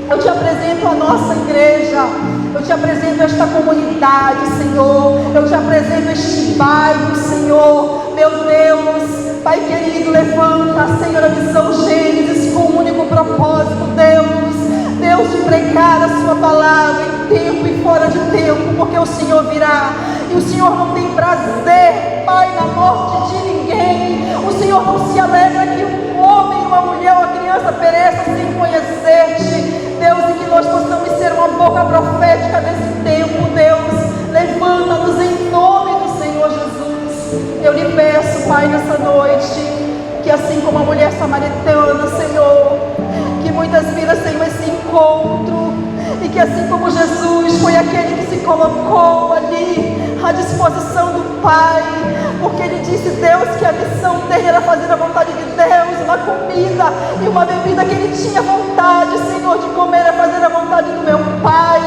Eu Te apresento a nossa igreja, eu Te apresento esta comunidade, Senhor, eu Te apresento este bairro, Senhor, meu Deus. Pai querido, levanta, Senhor, a visão Gênesis com um único propósito, Deus, de pregar a Sua palavra em tempo e fora de tempo, porque o Senhor virá, e o Senhor não tem prazer, Pai, na morte de ninguém. O Senhor não se alegra que um homem, uma mulher, uma criança pereça sem conhecer-Te, Deus, e que nós possamos ser uma boca profética nesse tempo, Deus. Levanta-nos em nome do Senhor Jesus. Eu lhe peço, Pai, nessa noite, que assim como a mulher samaritana, Senhor, que muitas vidas tenham esse encontro, e que assim como Jesus foi aquele que se colocou ali à disposição do Pai, porque Ele disse, Deus, que a missão dele era fazer a vontade de Deus, uma comida e uma bebida que Ele tinha vontade, Senhor, de comer, é fazer a vontade do meu Pai.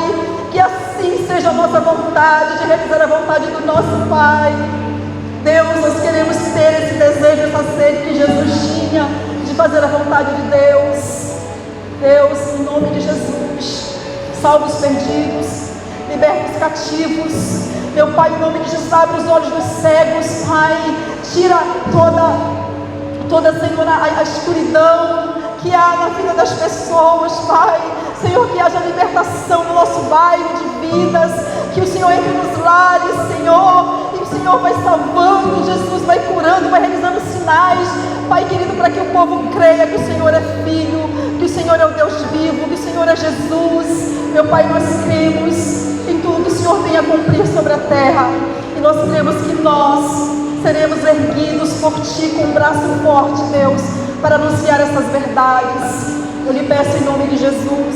Que assim seja a nossa vontade, de realizar a vontade do nosso Pai. Deus, nós queremos ter esse desejo, essa sede que Jesus tinha, de fazer a vontade de Deus. Deus, em nome de Jesus, salva os perdidos, liberta os cativos. Meu Pai, em nome de Jesus, abre os olhos dos cegos, Pai. Tira toda, Senhor, a escuridão que há na vida das pessoas, Pai. Senhor, que haja libertação no nosso bairro de vidas, que o Senhor entre nos lares, Senhor, e o Senhor vai salvando, Jesus vai curando, vai realizando sinais, Pai querido, para que o povo creia que o Senhor é Filho, que o Senhor é o Deus vivo, que o Senhor é Jesus. Meu Pai, nós cremos em tudo que o Senhor vem a cumprir sobre a terra, e nós cremos que nós seremos erguidos por Ti com um braço forte, Deus, para anunciar essas verdades. Eu lhe peço em nome de Jesus,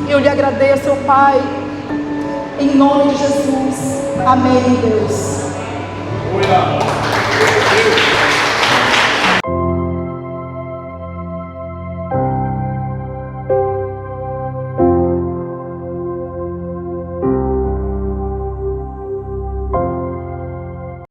eu lhe agradeço, meu Pai, em nome de Jesus. Amém, Deus.